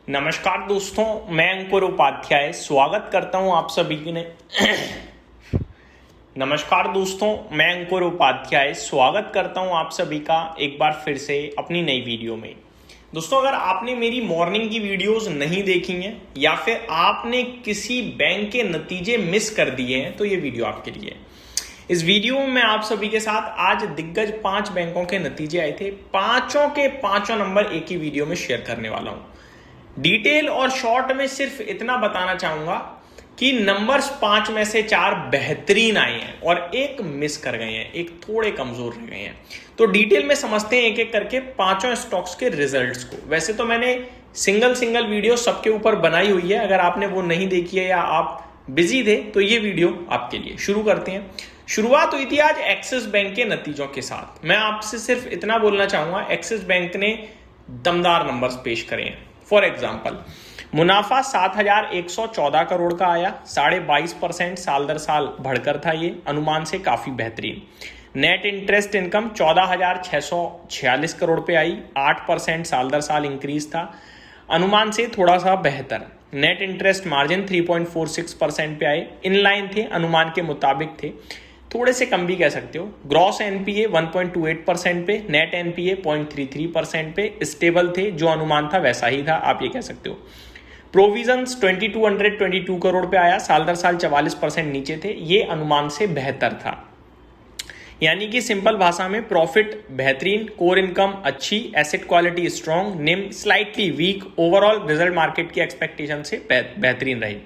नमस्कार दोस्तों, मैं अंकुर उपाध्याय स्वागत करता हूं आप सभी के नमस्कार दोस्तों, मैं अंकुर उपाध्याय स्वागत करता हूं आप सभी का एक बार फिर से अपनी नई वीडियो में। दोस्तों, अगर आपने मेरी मॉर्निंग की वीडियोस नहीं देखी हैं या फिर आपने किसी बैंक के नतीजे मिस कर दिए हैं तो ये वीडियो आपके लिए है। इस वीडियो में मैं आप सभी के साथ आज दिग्गज 5 बैंकों के नतीजे आए थे, पांचों के पांचों नंबर एक ही वीडियो में शेयर करने वाला हूं। डिटेल और शॉर्ट में सिर्फ इतना बताना चाहूंगा कि नंबर्स 5 में से 4 बेहतरीन आए हैं और एक मिस कर गए हैं, एक थोड़े कमजोर रह गए हैं। तो डिटेल में समझते हैं एक एक करके पांचों स्टॉक्स के रिजल्ट्स को। वैसे तो मैंने सिंगल वीडियो सबके ऊपर बनाई हुई है, अगर आपने वो नहीं देखी है या आप बिजी थे तो ये वीडियो आपके लिए। शुरू करते हैं। शुरुआत हुई थी आज एक्सिस बैंक के नतीजों के साथ। मैं आपसे सिर्फ इतना बोलना चाहूंगा, एक्सिस बैंक ने दमदार नंबर्स पेश करे हैं। फॉर एग्जाम्पल, मुनाफा 7,114 करोड़ का आया, 22.5% साल दर साल बढ़कर था, ये अनुमान से काफी बेहतरीन। नेट इंटरेस्ट इनकम 14,646 करोड़ पे आई, 8% साल दर साल इंक्रीज था, अनुमान से थोड़ा सा बेहतर। नेट इंटरेस्ट मार्जिन 3.46% पे आए, इनलाइन थे, अनुमान के मुताबिक थे, थोड़े से कम भी कह सकते हो। ग्रॉस एनपीए 1.28% पे, नेट एनपीए 0.33% पे स्टेबल थे, जो अनुमान था वैसा ही था, आप ये कह सकते हो। प्रोविजंस 2222 करोड़ पे आया, साल दर साल 44% नीचे थे, ये अनुमान से बेहतर था। यानी कि सिंपल भाषा में प्रॉफिट बेहतरीन, कोर इनकम अच्छी, asset quality strong, NIM slightly weak, overall result market की एक्सपेक्टेशन से बेहतरीन रही।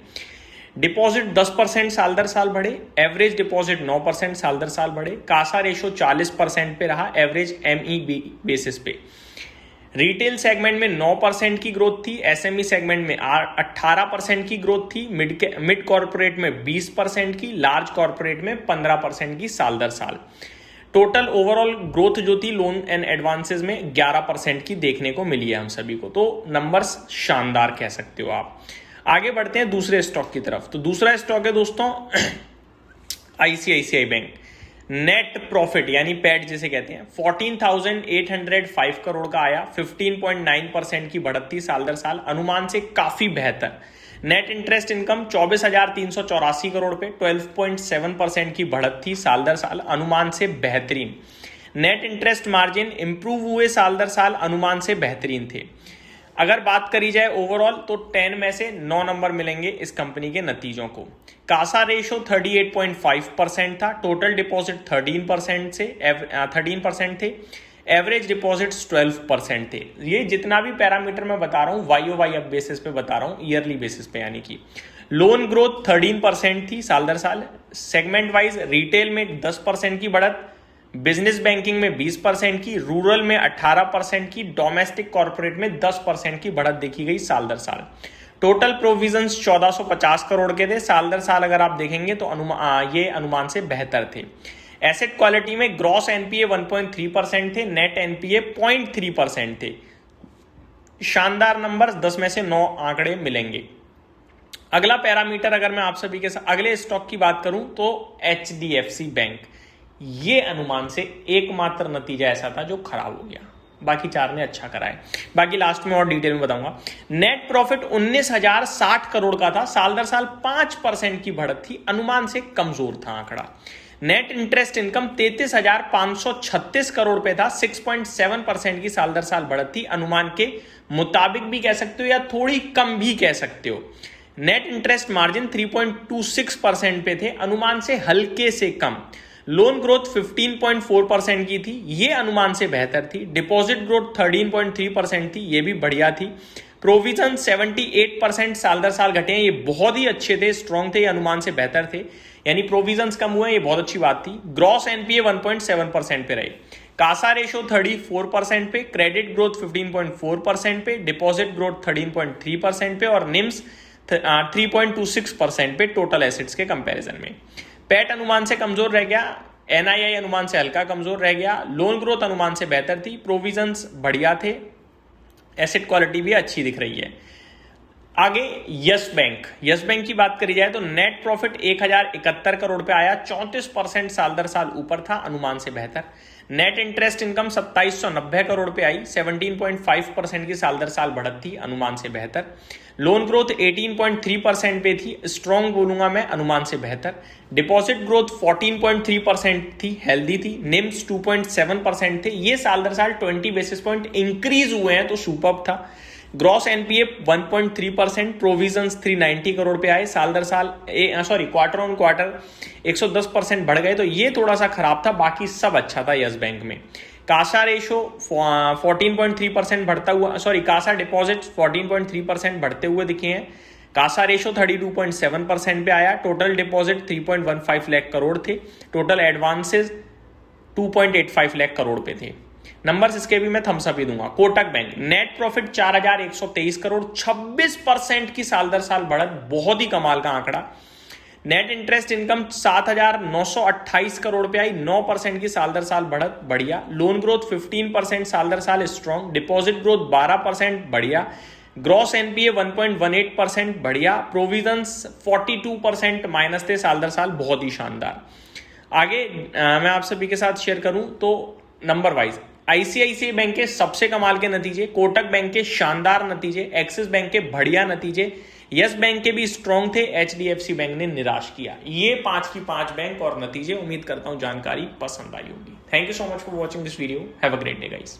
डिपॉजिट 10% साल दर साल बढ़े, एवरेज डिपॉजिट 9% साल दर साल बढ़े, कासा रेशो 40% पे रहा एवरेज एमई बेसिस पे। रिटेल सेगमेंट में 9% की ग्रोथ थी, एसएमई सेगमेंट में 18% की ग्रोथ थी, मिड कॉर्पोरेट में 20% की, लार्ज कॉर्पोरेट में 15% की साल दर साल। टोटल ओवरऑल ग्रोथ जो थी लोन एंड एडवांसेस में 11% की देखने को मिली है हम सभी को। तो नंबर्स शानदार कह सकते हो आप। आगे बढ़ते हैं दूसरे स्टॉक की तरफ। तो दूसरा स्टॉक है दोस्तों आईसीआईसीआई बैंक। नेट प्रॉफिट यानी पैट जिसे कहते हैं 14,805 करोड़ का आया, 15.9% की बढ़त थी साल दर साल, अनुमान से काफी बेहतर। नेट इंटरेस्ट इनकम 24,384 करोड़ पे 12.7% की बढ़त थी साल दर साल, अनुमान से बेहतरीन। नेट इंटरेस्ट मार्जिन इंप्रूव हुए साल दर साल, अनुमान से बेहतरीन थे। अगर बात करी जाए ओवरऑल तो 10 में से 9 नंबर मिलेंगे इस कंपनी के नतीजों को। कासा रेशो 38.5% था, टोटल डिपॉजिट 13% थे, एवरेज डिपॉजिट्स 12% थे। ये जितना भी पैरामीटर मैं बता रहा हूँ YOY अब बेसिस पे बता रहा हूँ, ईयरली बेसिस पे। यानी कि लोन ग्रोथ 13% थी साल दर साल। सेगमेंट वाइज रिटेल में 10% की बढ़त, बिजनेस बैंकिंग में 20% की, रूरल में 18% की, डोमेस्टिक कॉर्पोरेट में 10% की बढ़त देखी गई साल दर साल। टोटल प्रोविजंस 1450 करोड़ के थे, साल दर साल अगर आप देखेंगे तो ये अनुमान से बेहतर थे। एसेट क्वालिटी में ग्रॉस एनपीए 1.3% थे, नेट एनपीए 0.3% थे। शानदार नंबर, 10 में से 9 आंकड़े मिलेंगे। अगला पैरामीटर अगर मैं आप सभी के साथ अगले स्टॉक की बात करूं तो एचडीएफसी बैंक। ये अनुमान से एकमात्र नतीजा ऐसा था जो खराब हो गया, बाकी 4 ने अच्छा करा है। बाकी लास्ट में और डिटेल में बताऊंगा। नेट प्रॉफिट 19,060 करोड़ का था, साल दर साल 5% की बढ़त थी, अनुमान से कमजोर था आंकड़ा। नेट इंटरेस्ट इनकम 33,536 करोड़ पे था, 6.7% की साल दर साल बढ़त थी, अनुमान के मुताबिक भी कह सकते हो या थोड़ी कम भी कह सकते हो। नेट इंटरेस्ट मार्जिन 3.26% पे थे, अनुमान से हल्के से कम। लोन ग्रोथ 15.4% की थी, ये अनुमान से बेहतर थी। डिपॉजिट ग्रोथ 13.3% थी, ये भी बढ़िया थी। प्रोविजन 78% साल दर साल घटे हैं, ये बहुत ही अच्छे थे, स्ट्रॉन्ग थे, अनुमान से बेहतर थे। यानी प्रोविजंस कम हुए, ये बहुत अच्छी बात थी। ग्रॉस एनपीए 1.7% पे रहे। कासा रेशो 34% पे, क्रेडिट ग्रोथ 15.4% पे, डिपॉजिट ग्रोथ 13.3% पे और निम्स 3.26% पे टोटल एसेट्स के कंपैरिजन में। पैट अनुमान से कमजोर रह गया, एनआईआई अनुमान से हल्का कमजोर रह गया, लोन ग्रोथ अनुमान से बेहतर थी, प्रोविजंस बढ़िया थे, एसेट क्वालिटी भी अच्छी दिख रही है। आगे यस बैंक की बात करी जाए तो नेट प्रॉफिट 1071 करोड़ पे आया, 34% साल दर साल ऊपर था, अनुमान से बेहतर। नेट इंटरेस्ट इनकम 2790 करोड़ पे आई, 17.5% की साल दर साल बढ़त थी, अनुमान से बेहतर। लोन ग्रोथ 18.3% पे थी, स्ट्रॉन्ग बोलूंगा मैं, अनुमान से बेहतर। डिपॉजिट ग्रोथ 14.3% थी, हेल्दी थी। निम्स 2.7% थे, ये साल दर साल 20 बेसिस पॉइंट इंक्रीज हुए हैं, तो सुपर्ब था। ग्रॉस एनपीए 1.3%, प्रोविजंस 390 करोड़ पे आए, साल दर साल क्वार्टर ऑन क्वार्टर 110% बढ़ गए, तो ये थोड़ा सा खराब था, बाकी सब अच्छा था यस बैंक में। कासा रेशो 14.3% बढ़ता हुआ, कासा डिपॉजिट 14.3% बढ़ते हुए दिखे हैं। कासा रेशो 32.7% पे आया। टोटल डिपॉजिट 3.15 लाख करोड़ थे, टोटल एडवांसेस 2.85 लाख करोड़ पे थे। नंबर्स इसके भी मैं थम्स अप ही दूंगा। Kotak bank net profit 4123 crore, 26% की साल दर साल बढ़त, बहुत ही कमाल का आंकड़ा। नेट इंटरेस्ट इनकम 7928 करोड़ पे आई, 9% की साल दर साल बढ़त, बढ़िया। लोन ग्रोथ 15% साल दर साल स्ट्रॉन्ग, डिपॉजिट ग्रोथ 12% बढ़िया। ग्रॉस एनपीए 1.18% बढ़िया। प्रोविजंस 42% माइनस थे साल दर साल, बहुत ही शानदार। आगे मैं आप सभी के साथ शेयर करूं तो नंबर वाइज आईसीआईसीआई बैंक के सबसे कमाल के नतीजे, कोटक बैंक के शानदार नतीजे, एक्सिस बैंक के बढ़िया नतीजे, यस बैंक के भी स्ट्रॉन्ग थे, एचडीएफसी बैंक ने निराश किया। ये 5 की 5 बैंक और नतीजे। उम्मीद करता हूं जानकारी पसंद आई होगी। Thank you so much for watching this video. Have a great day guys.